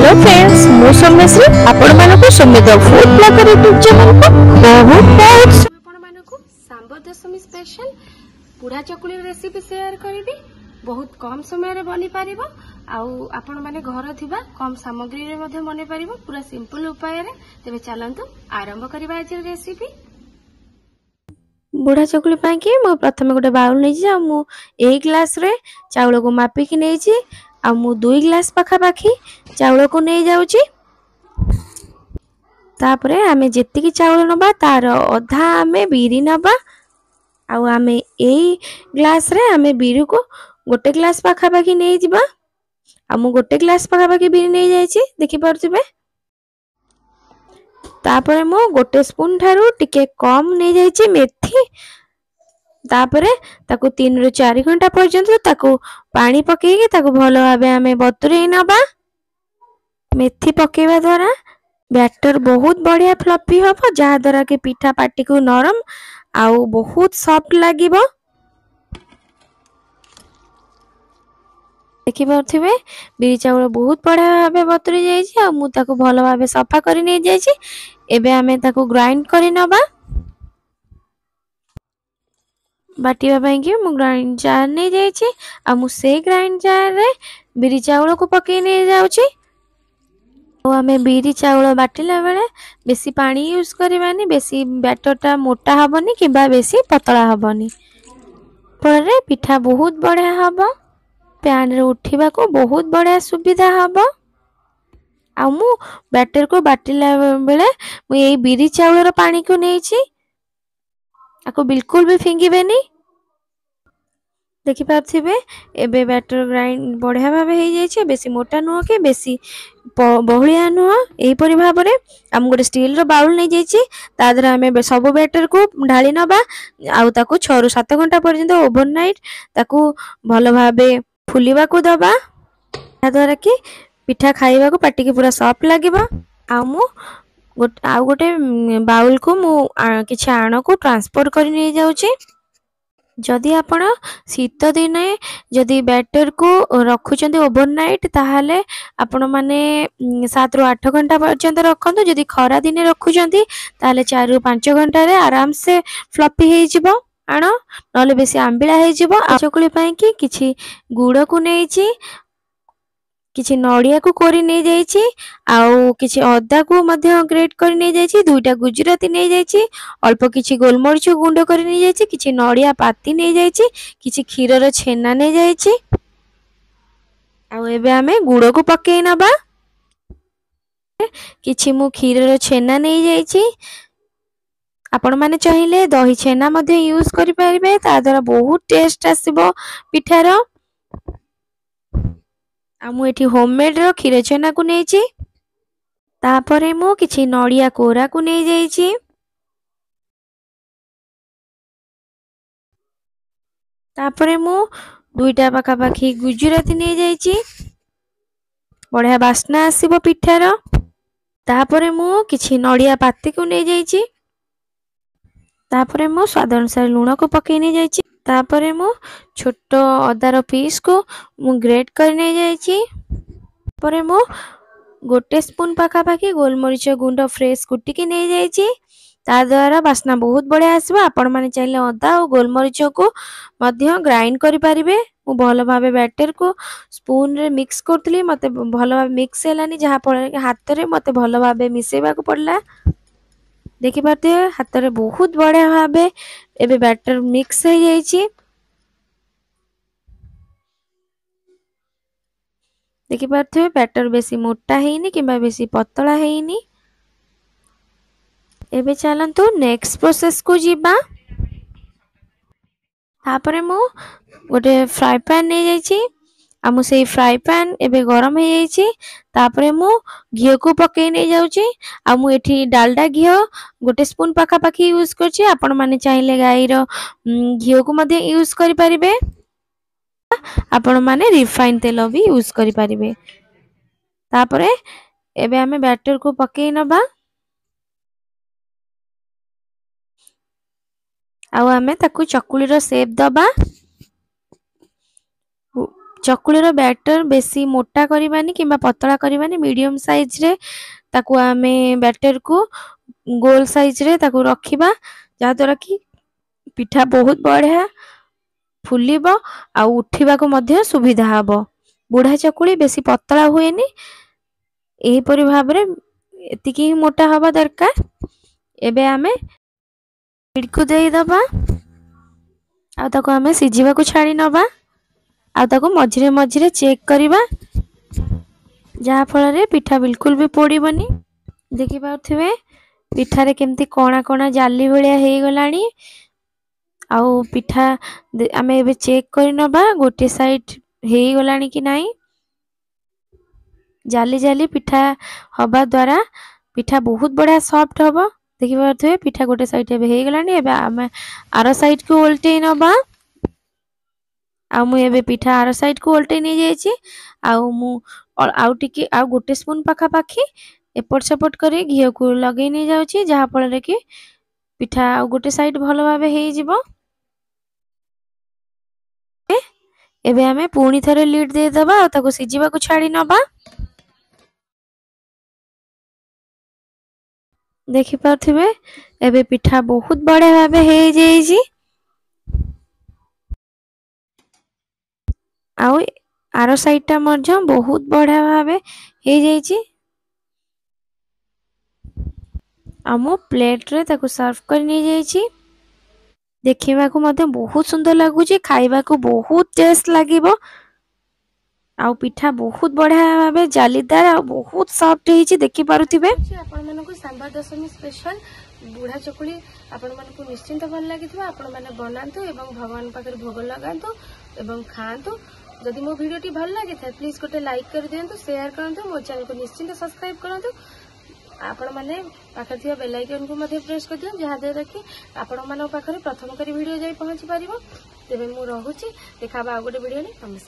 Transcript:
Hello friends मु सोमेश्री आपण मानको Sumit food blogger YouTube channel को बहुत बहुत आपण मानको सांब दशमी स्पेशल पुड़ा चकुली रेसिपी शेयर करिबी। बहुत कम समय रे बनी पारिबो आउ आपण माने घर थिबा कम सामग्री रे मध्ये बने पारिबो पूरा सिंपल उपाय रे। तेबे चलंतु आरंभ करिबा आज रेसिपी। बुढ़ा चकुली पाई कि मु प्रथम गोटे बाउल नै छी मु 1 ग्लास रे चावल को मापी कि नै छी आ मु 2 ग्लास पाखा पाखी चावल को नै जाउची। तापरे आमे जेति की चावल नबा तार आधा आमे बीरी नबा आ आमे एई ग्लास रे आमे बीरी को गोटे ग्लास पाखा पाखी नै जिबा आ मु गोटे ग्लास पाखा पाखी बीरी नै जाई छी देखि परथिबे। तापरे मु गोटे स्पून थारु टिके कम नै जाई छी मेथी। तापरे ताकू 3 रु 4 घंटा पर्यंत ताकू पानी पके के ताकू भलो भाबे आमे बतुरई नबा। मेथी पकेवा द्वारा बैटर बहुत बढ़िया फ्लफी होबो जहा द्वारा के पिठा पाटी को नरम आउ बहुत सॉफ्ट लागिबो। देखि परथिबे बिरी चावल बहुत बढ़िया भाबे बतुरी जाई छी आ मु ताकू भलो भाबे सफा करि नै जाई छी। एबे आमे ताकू ग्राइंड करि नबा। बाटिया पई कि मु ग्राइंड जार नै जाई छी आ मु से ग्राइंड जार रे बिरी चावल को पके नै जाउ छी। ओ आमे बिरी चावल बाटिला बेले बेसी पानी यूज करबानी, बेसी बैटरटा मोटा हबनी किबा बेसी पतला हबनी। पर पिठा बहुत बढ़िया हबो, पैन रे उठिबा को बहुत बढ़िया सुविधा हबो। आ मु बैटर को बाटिला बेले मु एई बिरी चावल रो पानी को नै छी आको बिल्कुल भी फिंगिबेनी। देखि पाथिबे एबे बैटर ग्राइंड बढ़िया भाबे हे जाई छै, बेसी मोटा नुह के बेसी बहुलिया नुह। एई परि भाबरे हम गोटे स्टील रो बाउल नै जाई छी ता दरा हमें सब बैटर को ढाली नबा आउ ताको 6 रु 7 घंटा पर्यंत ओवरनाइट ताको भलो भाबे फुलिबा को दबा। ता दरा कि पिठा खाइबा को पाटी के पूरा सॉफ्ट लागिबा। आ मु गोटे बाउल को मु किछि आण को ट्रांसफर करि नै जाउ छी। जदि आपण शीत दिने जदि बैटर को रखुचंदी ओवरनाइट ताहाले आपण माने 7 रु 8 घंटा पर्यंत रखंतु। जदि खरा दिने रखुचंदी ताहाले 4 रु 5 घंटा रे आराम से फ्लफी हे जिवो आण नले बेसी आंबिला हे जिवो। आ चकुली पई कि किछि गुड़ को नै छी, किछि नडिया को कोरी नै जाई छी आउ किछि अदा को मध्य ग्रेट करि नै जाई छी, दुईटा गुजराती नै जाई छी, अल्प किछि गोलमरिच गुंड करि नै जाई छी, किछि नडिया पाती नै जाई छी, किछि खीर रो छेना नै जाई छी। आउ एबे आमे गुड़ को पके नबा। किछि मु खीर रो छेना नै जाई छी, आपण माने चाहिले दही छेना मध्य यूज करि परिबे, ता द्वारा बहुत टेस्ट आसीबो पिठार। आ मु एठी होममेड रो खीर छेना को नै छी। तापरे मु किछि नडिया कोरा को नै जाई छी। तापरे मु दुईटा पाखा पाखी गुजराती नै जाई छी, बढ़िया बास्ना आसीबो पिठार। तापरे मु किछि नडिया पाती को नै जाई छी। तापरे मु स्वाद अनुसार लूण को पके नै जाई छी। तापरे मु छोटो अदा रो पीस को मु ग्रेट कर नै जाई छी। तापरे मु गोटे स्पून पाखा पाखी गोलमरिच गुंड फ्रेश कुटी के नै जाई छी। ता द्वारा बास्ना बहुत बढ़िया आसीबो। आपण माने चाहिले अदा और गोलमरिच को मध्य ग्राइंड करि परिबे। मु भलो भाबे बैटर को स्पून रे मिक्स करतली, मते भलो भाबे मिक्स हेलानी जहा पळे हाथ रे मते भलो भाबे मिसेबा को पड़ला। देखि पाते हाथ रे बहुत बढ़िया भाबे एबे बैटर मिक्स हे जाई छी। देखि पाते बैटर बेसी मोटा हेइनी किबा बेसी पतला हेइनी। एबे चलंतु नेक्स्ट प्रोसेस को जीबा। तापरे मु गोटे फ्राई पैन नै जाई छी आ मु सेई फ्राई पैन एबे गरम हे जाई छी। तापरे मु घियो को पके नै जाउ छी आ मु एठी डालडा घियो गोटे स्पून पाखा पाखी यूज कर छी। आपण माने चाहिले गाई रो घियो को मधे यूज करि परिबे, आपण माने रिफाइन तेल भी यूज करि परिबे। तापरे एबे हमें बैटर को पके नबा आउ हमें ताकू चकुली रो शेप दबा। चकुलीर बैटर बेसी मोटा करवानी कि पतला करवानी मीडियम साइज रे ताकू आमे बैटर को गोल साइज रे ताकू रखिबा जहा द्वारा कि पिठा बहुत बढ़िया फुलिबो आ उठिबा को मध्य सुविधा हबो। बुढ़ा चकुली बेसी पतला हुएनी एही परि भाबरे एतिकी ही मोटा हबा दरकार। एबे आमे लिड को देई दबा आ ताको आमे सिझिबा को छाड़ी नबा आ ताको मझिरे मझिरे चेक करिबा जहा फल रे पिठा बिल्कुल भी पोड़ीबनी। देखि पाउथिबे पिठारे केमती कोणा कोणा जाली भलिया हेई गलानी आउ पिठा आमे एबे चेक करि नबा गोटे साइड हेई गलानी कि नाही। जाली जाली पिठा हबा द्वारा पिठा बहुत बढ़िया सॉफ्ट हबो। देखि पाउथिबे पिठा गोटे साइड एबे हेई गलानी एबे आमे आरो साइड को उल्टे नबा आ मु एबे पिठा आरो साइड को उल्टे नै जायछि आउ मु आउ टिके आउ गोटे स्पून पाखा पाखी एपट सेपट करी घियो को लगे नै जाउछि जहा फल रे कि पिठा आउ गोटे साइड भलो भाबे हेई जिवो। एबे आमे पुणी थरे लीड दे दबा आ ताको सिझिबा को छाड़ी नबा। देखि पाउथिबे एबे पिठा बहुत बढ़िया भाबे हेई जायछि आउ आरो साइड टा मध्य बहुत बढ़िया भाबे हेई जायछि। आ मु प्लेट रे ताको सर्व कर नै जायछि। देखिबा को मते बहुत सुंदर लागुछि खाइबा को बहुत टेस्ट लागिबो आउ पिठा बहुत बढ़िया भाबे जालीदार आ बहुत सॉफ्ट हेछि। देखि पारुथिबे आपण मानको सांबा दशमी स्पेशल बुढ़ा चकुली आपण मानको निश्चिंत भल लागिथिबा आपण माने बनांतु एवं भगवान पाकर भोग लगांतु एवं खांतु। जदि मो वीडियो टी भल लागे था प्लीज गोटे लाइक कर दियंतु शेयर करंतु मो चैनल को निश्चिंत सब्सक्राइब करंतु आपण माने पाखर थिया बेल आइकन को मध्ये प्रेस कर दियं जहा द्वारा कि आपण मानो पाखर प्रथम करी वीडियो जाई पहुंची परिबो। तेबे मु रहूची देखाबा आ गोटे वीडियो ने नमस्कार।